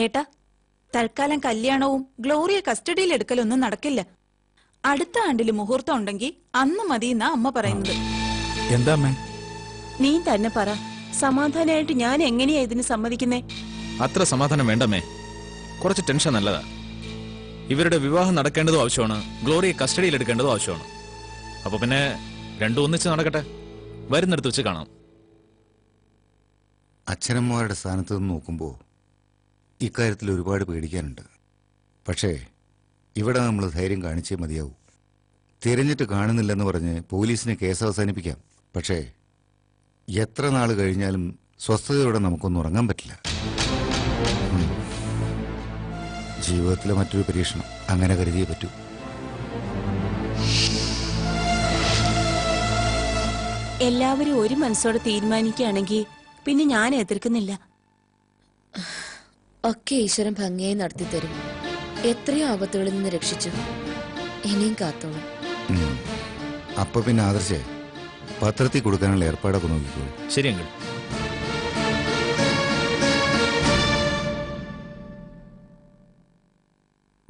ഏട്ടാ, തൽക്കാലം കല്യാണവും ഗ്ലോറിയെ കസ്റ്റഡിയിൽ എടുക്കലൊന്നും നടക്കില്ല. അടുത്ത ആണ്ടില് മുഹൂർത്തം ഉണ്ടെങ്കിൽ അന്ന് മതി എന്നാ അമ്മ പറയുന്നത്. എന്താ അമ്മേ? നീ തന്നെ പറ, സമാധാനമായിട്ട് ഞാൻ എങ്ങനെയാ ഇതിന് സമ്മതിക്കുന്നേ? അത്ര സമാധാനം വേണ്ടമ്മേ. കുറച്ച് ടെൻഷൻ നല്ലതാ. ഇവരുടെ വിവാഹം നടക്കേണ്ടതും ആവശ്യമാണ്, ഗ്ലോറിയെ കസ്റ്റഡിയിൽ എടുക്കേണ്ടതും ആവശ്യമാണ്. അപ്പൊ പിന്നെ രണ്ടും ഒന്നിച്ച് നടക്കട്ടെ. വരുന്നിടത്ത് വെച്ച് കാണാം. അച്ഛനമ്മമാരുടെ സ്ഥാനത്ത് നിന്ന് നോക്കുമ്പോൾ ഇക്കാര്യത്തിൽ ഒരുപാട് പേടിക്കാനുണ്ട്. പക്ഷേ ഇവിടെ നമ്മൾ ധൈര്യം കാണിച്ചേ മതിയാവൂ. തിരഞ്ഞിട്ട് കാണുന്നില്ലെന്ന് പറഞ്ഞ് പോലീസിന് കേസ് അവസാനിപ്പിക്കാം. പക്ഷേ എത്ര നാൾ കഴിഞ്ഞാലും സ്വസ്ഥതയോടെ നമുക്കൊന്നും ഉറങ്ങാൻ പറ്റില്ല. ജീവിതത്തിലെ മറ്റൊരു പരീക്ഷണം, അങ്ങനെ കരുതിയേ പറ്റൂ. എല്ലാവരും ഒരു മനസ്സോടെ തീരുമാനിക്കുകയാണെങ്കിൽ പിന്നെ ഞാൻ എതിർക്കുന്നില്ല. ഒക്കെ ഈശ്വരൻ ഭംഗിയായി നടത്തി തരും. എത്രയോ ആപത്തുകളിൽ നിന്ന് രക്ഷിച്ചു, ഇനിയും കാത്തോളും. അപ്പൊ പിന്നെ ആദർശേ, പത്രത്തിൽ കൊടുക്കാനുള്ള ഏർപ്പാടൊക്കെ നോക്കിക്കോളൂ. ശരി uncle.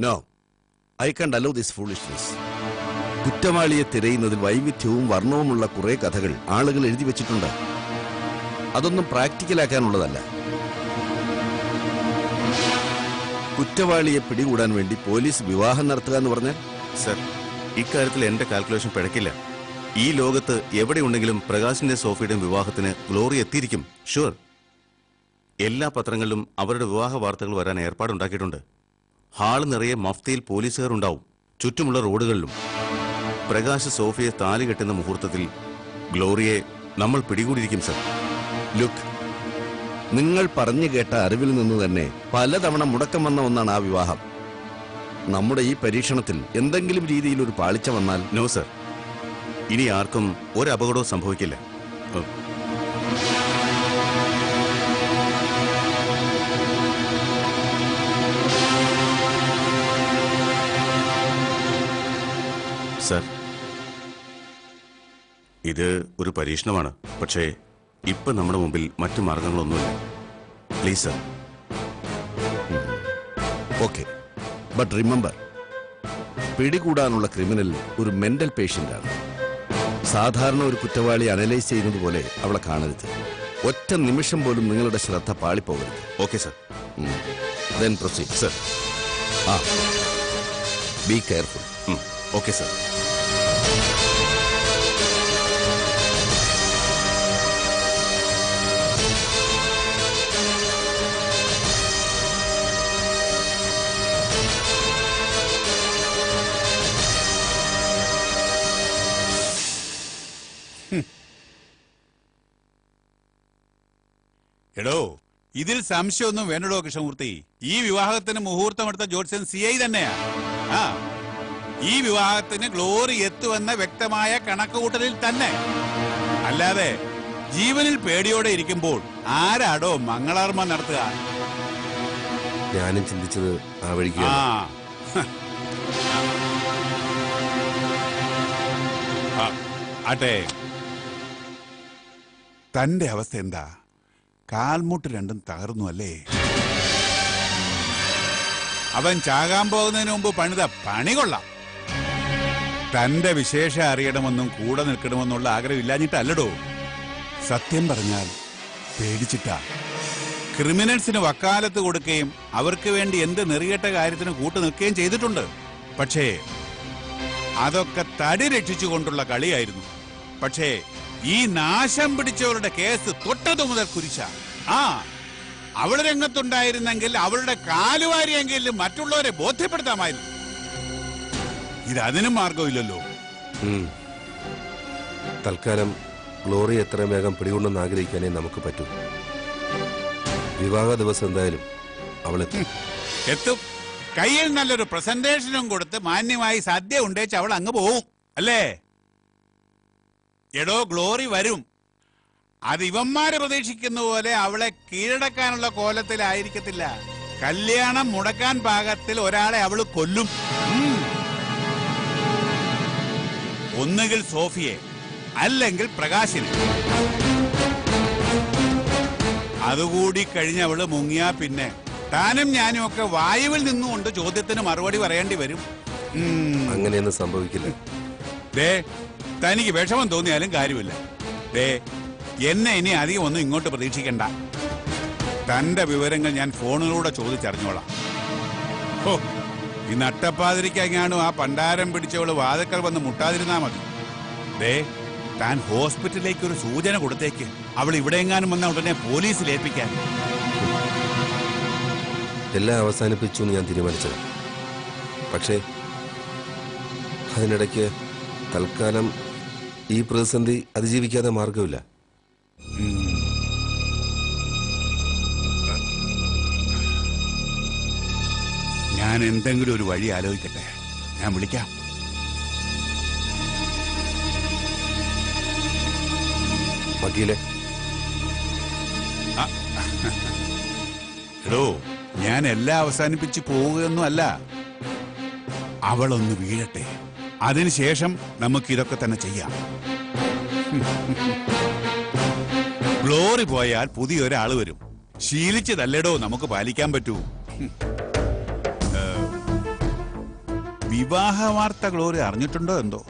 No, I can't allow this foolishness. കുറ്റവാളിയെ തിരയുന്നതിൽ വൈവിധ്യവും വർണ്ണവുമുള്ള കുറെ കഥകൾ ആളുകൾ എഴുതി വെച്ചിട്ടുണ്ട്. അതൊന്നും പ്രാക്ടിക്കലാക്കാനുള്ളതല്ല. കുറ്റവാളിയെ പിടികൂടാൻ വേണ്ടി പോലീസ് വിവാഹം നടത്തുക എന്ന് പറഞ്ഞാൽ? സർ, ഇക്കാര്യത്തിൽ എന്റെ കാൽക്കുലേഷൻ പിഴക്കില്ല. ഈ ലോകത്ത് എവിടെയുണ്ടെങ്കിലും പ്രകാശിന്റെ സോഫിയുടെയും വിവാഹത്തിന് ഗ്ലോറി എത്തിയിരിക്കും. ഷുവർ. എല്ലാ പത്രങ്ങളിലും അവരുടെ വിവാഹ വാർത്തകൾ വരാൻ ഏർപ്പാടുണ്ടാക്കിയിട്ടുണ്ട്. ഹാള് നിറയെ മഫ്തിയിൽ പോലീസുകാർ ഉണ്ടാവും, ചുറ്റുമുള്ള റോഡുകളിലും. പ്രകാശ് സോഫിയെ താലി കെട്ടുന്ന മുഹൂർത്തത്തിൽ ഗ്ലോറിയെ നമ്മൾ പിടികൂടിയിരിക്കും സർ. ലുക്ക്, നിങ്ങൾ പറഞ്ഞു കേട്ട അറിവിൽ നിന്ന് തന്നെ പലതവണ മുടക്കം വന്ന ഒന്നാണ് ആ വിവാഹം. നമ്മുടെ ഈ പരീക്ഷണത്തിൽ എന്തെങ്കിലും രീതിയിൽ ഒരു പാളിച്ച വന്നാൽ? നോ സർ, ഇനി ആർക്കും ഒരു അപകടവും സംഭവിക്കില്ല. സർ, ഇത് ഒരു പരീക്ഷണമാണ്. പക്ഷേ ഇപ്പൊ നമ്മുടെ മുമ്പിൽ മറ്റു മാർഗങ്ങളൊന്നുമില്ല. Please sir. Okay, but remember, പിടികൂടാനുള്ള ക്രിമിനൽ ഒരു മെന്റൽ പേഷ്യന്റാണ്. സാധാരണ ഒരു കുറ്റവാളി അനലൈസ് ചെയ്യുന്നത് പോലെ അവളെ കാണരുത്. ഒറ്റ നിമിഷം പോലും നിങ്ങളുടെ ശ്രദ്ധ പാളിപ്പോകരുത്. Okay sir. Then proceed. Sir. Be careful. Okay sir. എടോ, ഇതിൽ സംശയമൊന്നും വേണ്ടടോ കൃഷ്ണമൂർത്തി. ഈ വിവാഹത്തിന് മുഹൂർത്തമെടുത്ത ജോത്സ്യൻ CI തന്നെയാ. ഈ വിവാഹത്തിന് ഗ്ലോറി എത്തുവെന്ന വ്യക്തമായ കണക്കുകൂട്ടലിൽ തന്നെ. അല്ലാതെ ജീവനിൽ പേടിയോടെ ഇരിക്കുമ്പോൾ ആരാടോ മംഗളാർമ്മ നടത്തുക? ഞാനും ചിന്തിച്ചത് ആ വഴിക്ക്. ആട്ടെ, തന്റെ അവസ്ഥ എന്താ? കാൽമുട്ട് രണ്ടും തകർന്നു അല്ലേ? അവൻ ചാകാൻ പോകുന്നതിന് മുമ്പ് പണിത പണി കൊള്ളാം. തന്റെ വിശേഷം അറിയണമെന്നും കൂടെ നിൽക്കണമെന്നുള്ള ആഗ്രഹം ഇല്ലാഞ്ഞിട്ടല്ലടോ. സത്യം പറഞ്ഞാൽ പേടിച്ചിട്ടാ. ക്രിമിനൽസിന് വക്കാലത്ത് കൊടുക്കുകയും അവർക്ക് വേണ്ടി എന്ത് നെറികെട്ട കാര്യത്തിന് കൂട്ടു നിൽക്കുകയും ചെയ്തിട്ടുണ്ട്. പക്ഷേ അതൊക്കെ തടി രക്ഷിച്ചുകൊണ്ടുള്ള കളിയായിരുന്നു. പക്ഷേ ഈ നാശം പിടിച്ചവരുടെ കേസ് തൊട്ടതു മുതൽ കുരിശ. അവൾ രംഗത്തുണ്ടായിരുന്നെങ്കിൽ അവളുടെ കാലുവാരിയെങ്കിലും മറ്റുള്ളവരെ ബോധ്യപ്പെടുത്താമായിരുന്നു. ഇതതിനും മാർഗമില്ലല്ലോ. തൽക്കാലം ഗ്ലോറി എത്രയും വേഗം പിടികൊണ്ടെന്ന് ആഗ്രഹിക്കാനേ നമുക്ക് പറ്റൂ. വിവാഹ ദിവസം എന്തായാലും അവളെത്തും. കയ്യിൽ നല്ലൊരു പ്രസന്റേഷനും കൊടുത്ത് മാന്യമായി സദ്യ ഉണ്ടേച്ച് അവൾ അങ്ങ് പോവും അല്ലേ? എടോ, ഗ്ലോറി വരും. അത് ഇവന്മാരെ പ്രതീക്ഷിക്കുന്ന പോലെ അവളെ കീഴടക്കാനുള്ള കോലത്തിലായിരിക്കത്തില്ല. കല്യാണം മുടക്കാൻ പാകത്തിൽ ഒരാളെ അവള് കൊല്ലും. ഒന്നുകിൽ സോഫിയെ, അല്ലെങ്കിൽ പ്രകാശിനെ. അതുകൂടി കഴിഞ്ഞ് അവള് മുങ്ങിയാ പിന്നെ താനും ഞാനും ഒക്കെ വായുവിൽ നിന്നുകൊണ്ട് ചോദ്യത്തിന് മറുപടി പറയേണ്ടി വരും. അങ്ങനെയൊന്നും സംഭവിക്കില്ല. ദേ, തനിക്ക് വിഷമം തോന്നിയാലും കാര്യമില്ല. ദേ, എന്നെ ഇനി അധികം ഒന്നും ഇങ്ങോട്ട് പ്രതീക്ഷിക്കണ്ട. തന്റെ വിവരങ്ങൾ ഞാൻ ഫോണിലൂടെ ചോദിച്ചറിഞ്ഞോളാം. ഓ, ഈ നട്ടപ്പാതിരിക്കെങ്ങാനും ആ പണ്ടാരം പിടിച്ചവള് വാതക്കൽ വന്ന് മുട്ടാതിരുന്നാ മതി. ദേ, താൻ ഹോസ്പിറ്റലിലേക്ക് ഒരു സൂചന കൊടുത്തേക്ക്. അവൾ ഇവിടെ എങ്ങാനും വന്ന ഉടനെ പോലീസിൽ ഏൽപ്പിക്കാൻ. എല്ലാം അവസാനിപ്പിച്ചു എന്ന് ഞാൻ തീരുമാനിച്ചത്. പക്ഷേ അതിനിടയ്ക്ക് തൽക്കാലം ഈ പ്രതിസന്ധി അതിജീവിക്കാതെ മാർഗമില്ല. ഞാൻ എന്തെങ്കിലും ഒരു വഴി ആലോചിക്കട്ടെ. ഞാൻ വിളിക്കാം. വക്കീലെ, എടോ, ഞാൻ എല്ലാം അവസാനിപ്പിച്ച് പോവുകയൊന്നും അല്ല. അവളൊന്ന് വീഴട്ടെ, അതിനുശേഷം നമുക്ക് ഇതൊക്കെ തന്നെ ചെയ്യാം. ഗ്ലോറി പോയാൽ പുതിയൊരാള് വരും. ശീലിച്ചതല്ലേടോ നമുക്ക് പാലിക്കാൻ പറ്റൂ. വിവാഹ വാർത്ത ഗ്ലോറി അറിഞ്ഞിട്ടുണ്ടോ എന്തോ?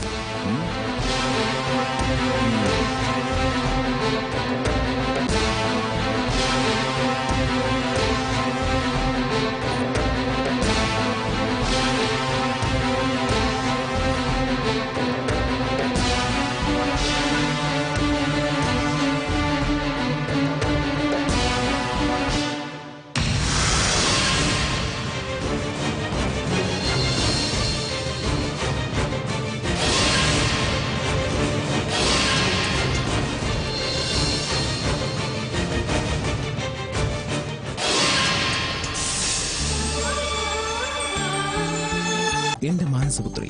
എന്റെ മാനസപുത്രി,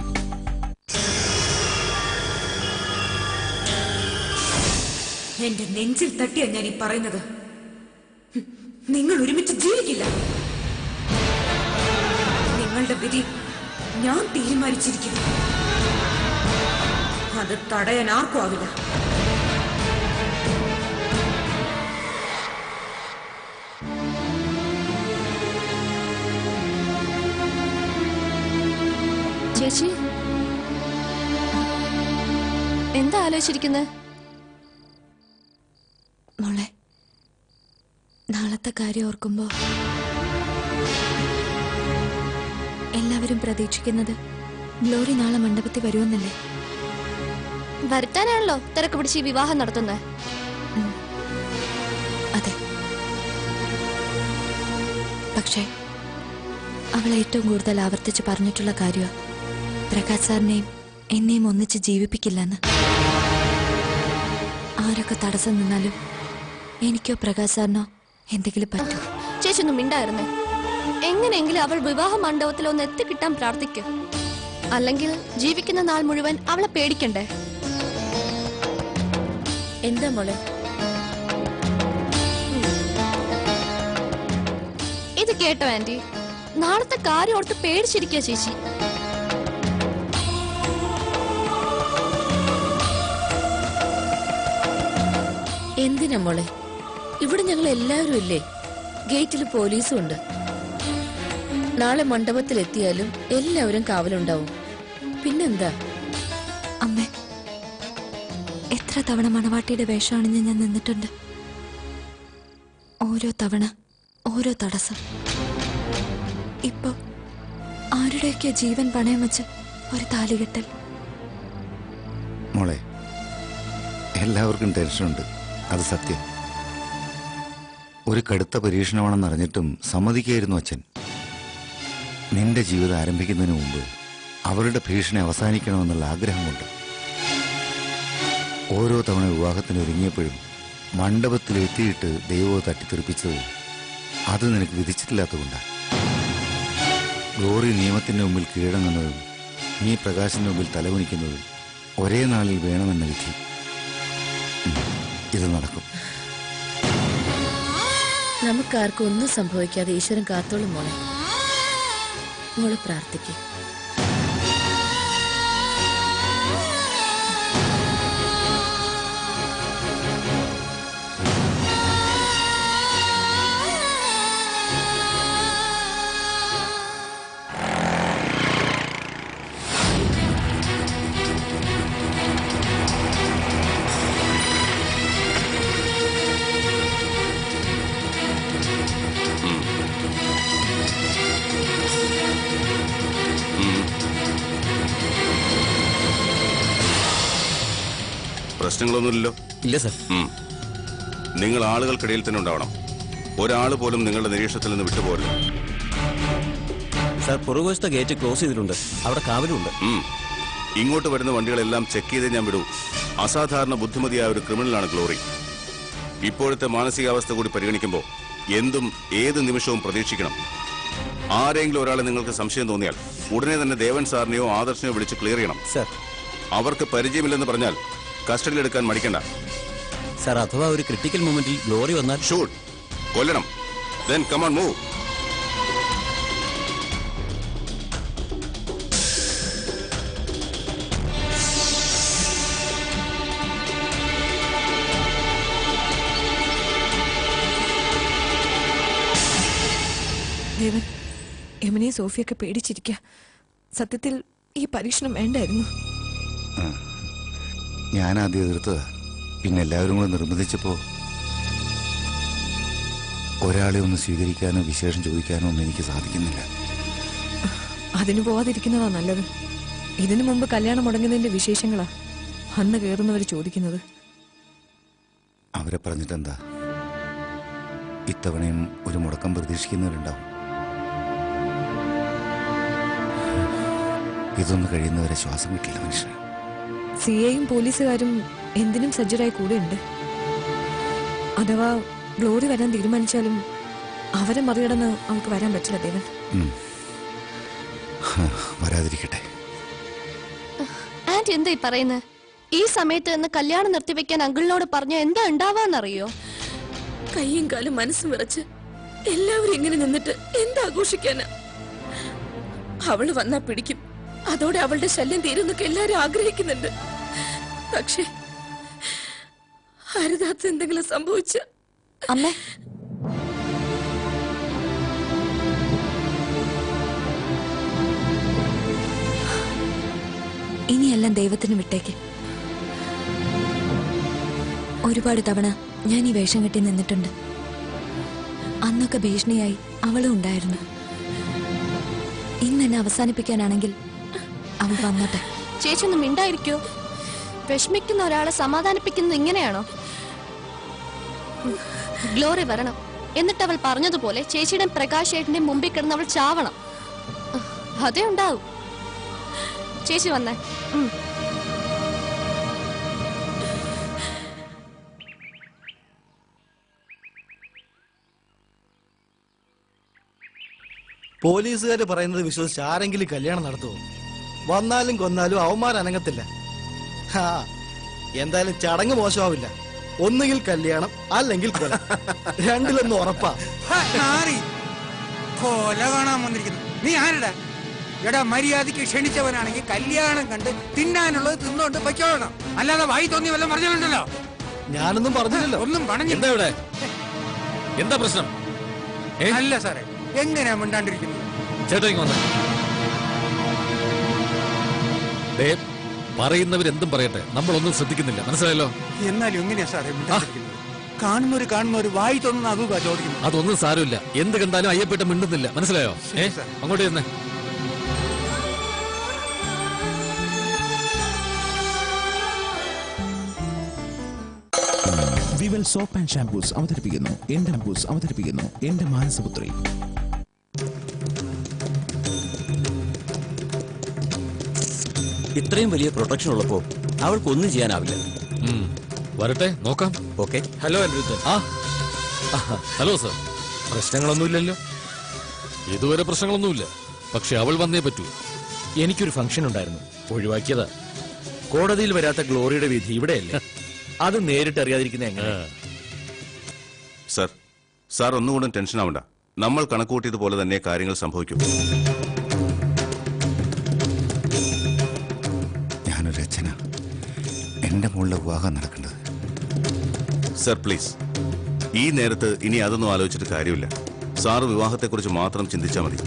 എന്റെ നെഞ്ചിൽ തട്ടിയാ ഞാൻ ഈ പറയുന്നത്. നിങ്ങൾ ഒരുമിച്ച് ജീവിക്കില്ല. നിങ്ങളുടെ വിധി ഞാൻ തീരുമാനിച്ചിരിക്കുന്നു. അത് തടയാൻ ആർക്കും ആവില്ല. ചേച്ചി, എന്താ ആലോചിച്ചിരിക്കുന്നത്? മോളെ, നാളത്തെ കാര്യം ഓർക്കുമ്പോ എല്ലാവരും പ്രതീക്ഷിക്കുന്നത് ഗ്ലോറി നാളെ മണ്ഡപത്തിൽ വരുമെന്നല്ലേ? വരുത്താനാണല്ലോ തിരക്ക് പിടിച്ച് ഈ വിവാഹം നടത്തുന്നത്. അതെ, പക്ഷേ അവൾ ഏറ്റവും കൂടുതൽ ആവർത്തിച്ച് പറഞ്ഞിട്ടുള്ള കാര്യമാണ് പ്രകാശ് സാറിനെയും എന്നെയും ഒന്നിച്ച് ജീവിപ്പിക്കില്ലെന്ന്. ആരൊക്കെ തടസ്സം നിന്നാലും എനിക്കോ പ്രകാശ് സാറിനോ എന്തെങ്കിലും പറ്റും. ചേച്ചി ഒന്നും മിണ്ടായിരുന്നേ. എങ്ങനെയെങ്കിലും അവൾ വിവാഹ മണ്ഡപത്തിൽ ഒന്ന് എത്തിക്കിട്ടാൻ പ്രാർത്ഥിക്കും. അല്ലെങ്കിൽ ജീവിക്കുന്ന നാൾ മുഴുവൻ അവളെ പേടിക്കണ്ടേ? എന്താ മോളെ? ഇത് കേട്ടോ ആന്റി, നാളത്തെ കാര്യം ഓർത്ത് പേടിച്ചിരിക്കുക ചേച്ചി. എന്തിനാ മോളെ? ഇവിടെ ഞങ്ങൾ എല്ലാവരും ഇല്ലേ? ഗേറ്റിൽ പോലീസും ഉണ്ട്. നാളെ മണ്ഡപത്തിൽ എത്തിയാലും എല്ലാവരും കാവലുണ്ടാവും. പിന്നെന്താ? അമ്മേ, എത്ര തവണ മണവാട്ടിയുടെ വേഷമണിഞ്ഞ് ഞാൻ നിന്നിട്ടുണ്ട്. ഓരോ തവണ ഓരോ തടസ്സം. ഇപ്പൊ ആരുടെയൊക്കെ ജീവൻ പണയം വെച്ച് ഒരു താലികെട്ടൽ. മോളെ, എല്ലാവർക്കും ടെൻഷനുണ്ട്, അത് സത്യം. ഒരു കടുത്ത പരീക്ഷണമാണെന്നറിഞ്ഞിട്ടും സമ്മതിക്കായിരുന്നു അച്ഛൻ. നിന്റെ ജീവിതം ആരംഭിക്കുന്നതിന് മുമ്പ് അവരുടെ ഭീഷണി അവസാനിക്കണമെന്നുള്ള ആഗ്രഹമുണ്ട്. ഓരോ തവണ വിവാഹത്തിന് ഒരുങ്ങിയപ്പോഴും മണ്ഡപത്തിൽ എത്തിയിട്ട് ദൈവം തട്ടിത്തെറിപ്പിച്ചത് അത് നിനക്ക് വിധിച്ചിട്ടില്ലാത്തതുകൊണ്ടാണ്. ഗ്ലോറി നിയമത്തിന്റെ മുമ്പിൽ കീഴടങ്ങുന്നതും നീ പ്രകാശിന്റെ മുമ്പിൽ തലകുനിക്കുന്നതും ഒരേ നാളിൽ വേണമെന്ന വിധി. ഇത് നടക്കും. നമുക്കാർക്കും ഒന്നും സംഭവിക്കാതെ ഈശ്വരൻ കാത്തോളും മോളെ. മോള് പ്രാർത്ഥിക്കും. പ്രശ്നങ്ങളൊന്നുമില്ലല്ലോ? ഇല്ല സർ. നിങ്ങൾ ആളുകൾക്കിടയിൽ തന്നെ ഉണ്ടാവണം. ഒരാൾ പോലും നിങ്ങളുടെ നിരീക്ഷണത്തിൽ നിന്ന് വിട്ടുപോകരുത്. സർ, പുറകുവശത്തെ ഗേറ്റ് ക്ലോസ് ചെയ്തിട്ടുണ്ട്. അവിടെ കാവലുണ്ട്. ഇങ്ങോട്ട് വരുന്ന വണ്ടികളെല്ലാം ചെക്ക് ചെയ്ത് ഞാൻ വിടൂ. അസാധാരണ ബുദ്ധിമതിയായ ഒരു ക്രിമിനലാണ് ഗ്ലോറി. ഇപ്പോഴത്തെ മാനസികാവസ്ഥ കൂടി പരിഗണിക്കുമ്പോൾ എന്തും ഏത് നിമിഷവും പ്രതീക്ഷിക്കണം. ആരെങ്കിലും ഒരാളെ നിങ്ങൾക്ക് സംശയം തോന്നിയാൽ ഉടനെ തന്നെ ദേവൻ സാറിനെയോ ആദർശനെയോ വിളിച്ച് ക്ലിയർ ചെയ്യണം. സർ, അവർക്ക് പരിചയമില്ലെന്ന് പറഞ്ഞാൽ കസ്റ്റഡിയിലെടുക്കാൻ മടിക്കണ്ട. സർ, അഥവാ ഒരു ക്രിട്ടിക്കൽ മൊമെന്റിൽ ഗ്ലോറി വന്നാൽ ഷൂട്ട്, കൊല്ലണം. Then come on, move. ദേവൻ, യമുനയെ സോഫിയൊക്കെ പേടിച്ചിരിക്കുക. സത്യത്തിൽ ഈ പരീക്ഷണം വേണ്ടായിരുന്നു. ഞാൻ ആദ്യം എതിർത്തതാ. പിന്നെ എല്ലാവരും കൂടെ നിർബന്ധിച്ചപ്പോ ഒരാളെ ഒന്ന് സ്വീകരിക്കാനോ വിശേഷം ചോദിക്കാനോ ഒന്നും എനിക്ക് സാധിക്കുന്നില്ല. അതിന് പോവാതിരിക്കുന്നതാ നല്ലത്. ഇതിനു മുമ്പ് കല്യാണം മുടങ്ങുന്നതിന്റെ വിശേഷങ്ങളാ അന്ന് കയറുന്നവർ ചോദിക്കുന്നത്. അവരെ പറഞ്ഞിട്ടെന്താ? ഇത്തവണയും ഒരു മുടക്കം പ്രതീക്ഷിക്കുന്നവരുണ്ടാവും. ഇതൊന്ന് കഴിയുന്നവരെ ശ്വാസം കിട്ടില്ല മനുഷ്യൻ. സിഐയും പോലീസുകാരും എന്തിനും സജ്ജരായി കൂടെയുണ്ട്. അഥവാ ഗ്ലോറി വരാൻ തീരുമാനിച്ചാലും അവരെ മറികടന്ന് അവൾക്ക് വരാൻ പറ്റില്ല ദേവൻ. വരാതിരിക്കട്ടെ. ആന്റി എന്താ ഈ പറയുന്നത്? ഈ സമയത്ത് നിന്ന് കല്യാണം നിർത്തിവെക്കാൻ അങ്കിളിനോട് പറഞ്ഞ എന്താ ഉണ്ടാവാന്നറിയോ? കയ്യും കാലും മനസ്സും വിറച്ച് എല്ലാവരും ഇങ്ങനെ നിന്നിട്ട് എന്താഘോഷിക്കാനാ? അവള് വന്നാ പിടിക്കും, അതോടെ അവളുടെ ശല്യം തീരുന്നൊക്കെ എല്ലാരും ആഗ്രഹിക്കുന്നുണ്ട്. പക്ഷേ ഹരിദാസ് എന്തെങ്കിലും സംഭവിച്ച അമ്മേ, ഇനിയെല്ലാം ദൈവത്തിന് വിട്ടേക്ക്. ഒരുപാട് തവണ ഞാൻ ഈ വേഷം കെട്ടി നിന്നിട്ടുണ്ട്. അന്നൊക്കെ ഭീഷണിയായി അവളും ഉണ്ടായിരുന്നു. ഇന്നെന്നെ അവസാനിപ്പിക്കാനാണെങ്കിൽ അവൾ വന്നോട്ടെ. ചേച്ചി ഒന്നും മിണ്ടായിരിക്കോ? വിഷമിക്കുന്ന ഒരാളെ സമാധാനിപ്പിക്കുന്നത് ഇങ്ങനെയാണോ? ഗ്ലോറി വരണം, എന്നിട്ട് അവൾ പറഞ്ഞതുപോലെ ചേച്ചിയുടെ പ്രകാശേട്ടന്റെ മുമ്പിൽ കിടന്ന് അവൾ ചാവണം. അതേ ഉണ്ടാവും. ചേച്ചി വന്നേ. പോലീസുകാര് പറയുന്നത് വിശ്വസിച്ച് ആരെങ്കിലും കല്യാണം നടത്തുമോ? വന്നാലും കൊന്നാലും അവന്മാർ അനങ്ങത്തില്ല. എന്തായാലും ചടങ്ങ് മോശമാവില്ല. ഒന്നുകിൽ കല്യാണം അല്ലെങ്കിൽ കൊല, രണ്ടിലൊന്നും ഉറപ്പാ. കൊല കാണാൻ വന്നിരിക്കുന്നു. നീ ആരടാ? എടാ, മര്യാദയ്ക്ക് ക്ഷണിച്ചവനാണെങ്കിൽ കല്യാണം കണ്ട് തിന്നാനുള്ളത് തിന്നോണ്ട് പൊയ്ക്കോളണം. അല്ലാതെ വായി തോന്നി വല്ലതും പറഞ്ഞിട്ടുണ്ടല്ലോ. ഞാനൊന്നും പറഞ്ഞില്ലല്ലോ. ഒന്നും പണഞ്ഞില്ല. എന്താ പ്രശ്നം? അല്ല സാറേ, എങ്ങനെയാ മിണ്ടാണ്ടിരിക്കുന്നത്? ചേട്ടാ വന്നേ. പറയുന്നവരെന്തും പറയട്ടെ, നമ്മളൊന്നും ശ്രദ്ധിക്കുന്നില്ല. മനസ്സിലായല്ലോ? എന്നാലും എങ്ങനെയാ സാറേ മിണ്ടാണ്ടിരിക്കുന്നത്? കാണുന്നവര് വായി തോന്നുന്ന അതുക ചോദിക്കുന്നു. അതൊന്നും സാരമില്ല. എന്ത് കണ്ടാലും അയ്യപ്പെട്ട് മിണ്ടുന്നില്ല. മനസ്സിലായോ? അങ്ങോട്ട് ചെന്നേ. വിവൽ സോപ്പ് ആൻഡ് ഷാംപൂസ് അവതരിപ്പിക്കുന്നു എന്റെ മാനസപുത്രി. ഇത്രയും വലിയ പ്രൊട്ടക്ഷൻ ഉള്ളപ്പോ അവൾക്കൊന്നും ചെയ്യാനാവില്ല. വരട്ടെ, നോക്കാം. Okay. Hello Anirudhan. Hello sir. പ്രശ്നങ്ങളൊന്നുമില്ലല്ലോ? ഇതുവരെ പ്രശ്നങ്ങളൊന്നുമില്ല. പക്ഷെ അവൾ വന്നേ പറ്റൂ. എനിക്കൊരു ഫംഗ്ഷൻ ഉണ്ടായിരുന്നു, ഒഴിവാക്കിയതാ. കോടതിയിൽ വരാത്ത ഗ്ലോറിയുടെ വിധി ഇവിടെയല്ലേ? അത് നേരിട്ട് അറിയാതിരിക്കുന്ന എങ്ങനെ? സാർ ഒന്നുകൊണ്ടും ടെൻഷൻ ആവണ്ട. നമ്മൾ കണക്കുകൂട്ടിയതുപോലെ തന്നെ കാര്യങ്ങൾ സംഭവിക്കും. ഞാനൊരു അച്ഛനാ. എന്റെ മോളുടെ വിവാഹം നടക്കേണ്ടത്. സർ പ്ലീസ്, ഈ നേരത്ത് ഇനി അതൊന്നും ആലോചിച്ചിട്ട് കാര്യമില്ല. സാറ് വിവാഹത്തെക്കുറിച്ച് മാത്രം ചിന്തിച്ചാൽ മതി.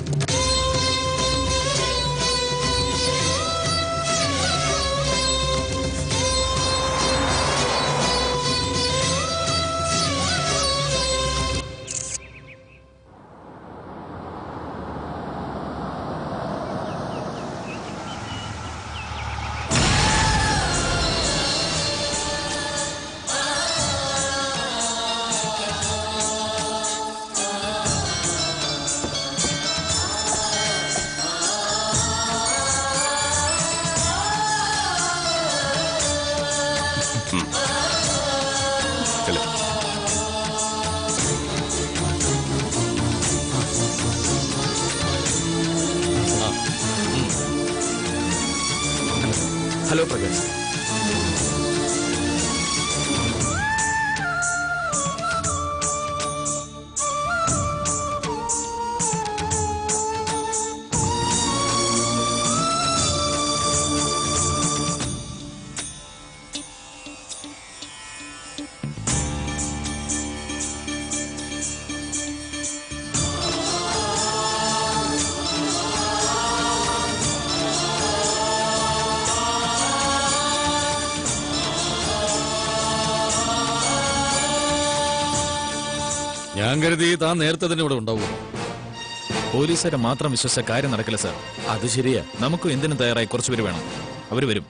ഹലോ പ്രകാശ്. ഞാൻ കരുതി താൻ നേരത്തെ തന്നെ ഇവിടെ ഉണ്ടാവും. പോലീസുകാരെ മാത്രം വിശ്വസിച്ച കാര്യം നടക്കില്ല സാർ. അത് ശരിയാ. നമുക്കും എന്തിനും തയ്യാറായി കുറച്ചുപേര് വേണം. അവര് വരും.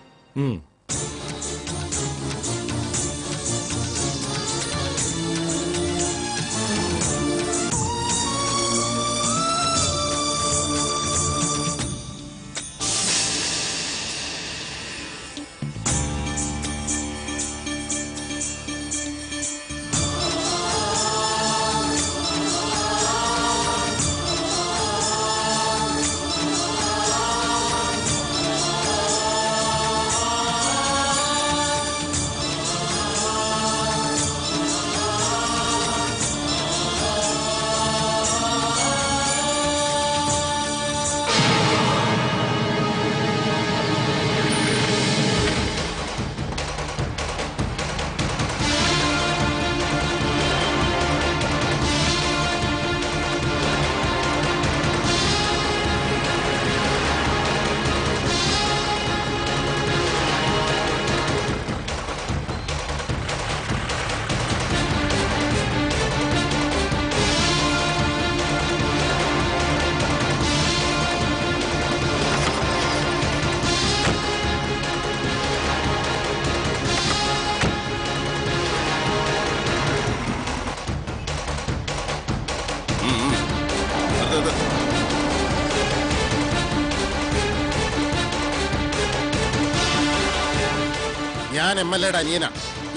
ഞാൻ MLA യുടെ അനിയനാ.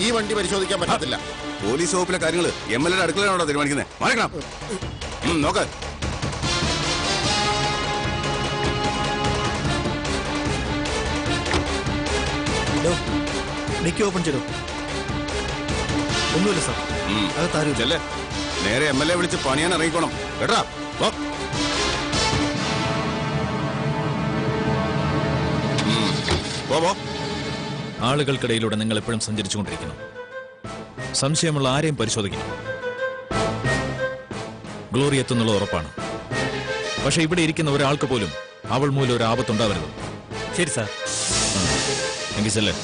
ഈ വണ്ടി പരിശോധിക്കാൻ പറ്റത്തില്ല. പോലീസ് വകുപ്പിലെ കാര്യങ്ങൾ MLA യുടെ അടുക്കളയാണോ തീരുമാനിക്കുന്നത്? നോക്ക്. ഡിക്കി ഓപ്പൺ ചെയ്തോ. ഒന്നുമില്ല സാർ. അത് താരൂല്ലേ. നേരെ MLA വിളിച്ച് പണിയാൻ ഇറങ്ങിക്കോണം കേട്ടാ. ആളുകൾക്കിടയിലൂടെ നിങ്ങൾ എപ്പോഴും സഞ്ചരിച്ചുകൊണ്ടിരിക്കണം. സംശയമുള്ള ആരെയും പരിശോധിക്കണം. ഗ്ലോറി എത്തുന്നുള്ള ഉറപ്പാണ്. പക്ഷെ ഇവിടെ ഇരിക്കുന്ന ഒരാൾക്ക് പോലും അവൾ മൂലം ഒരു ആപത്തുണ്ടാവരുത്. ശരി സാർ. എങ്കിൽ ചെല്ലേ.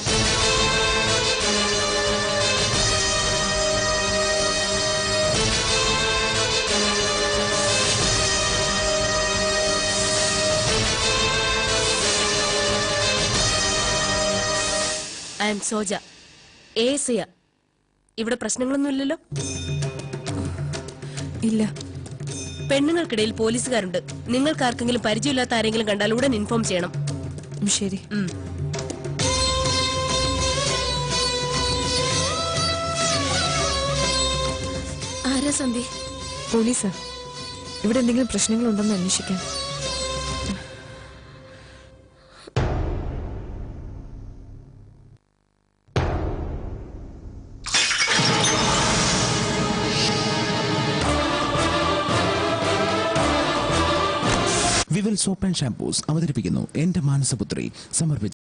ഐ എം സോജ, ASIയ. ഇവിടെ പ്രശ്നങ്ങളൊന്നുമില്ലല്ലോ? ഇല്ല. പെണ്ണുങ്ങൾക്കിടയിൽ പോലീസുകാരുണ്ട്. നിങ്ങൾക്ക് ആർക്കെങ്കിലും പരിചയമില്ലാത്ത ആരെങ്കിലും കണ്ടാൽ ഉടൻ ഇൻഫോം ചെയ്യണം. ശരി. ആരാ സന്ധി? പോലീസാ. ഇവിടെ എന്തെങ്കിലും പ്രശ്നങ്ങളുണ്ടെന്ന് അന്വേഷിക്കാൻ. വിവൽ സോപ്പ് ആൻഡ് ഷാംപൂസ് അവതരിപ്പിക്കുന്നു എന്റെ മാനസപുത്രി സമർപ്പിച്ചു.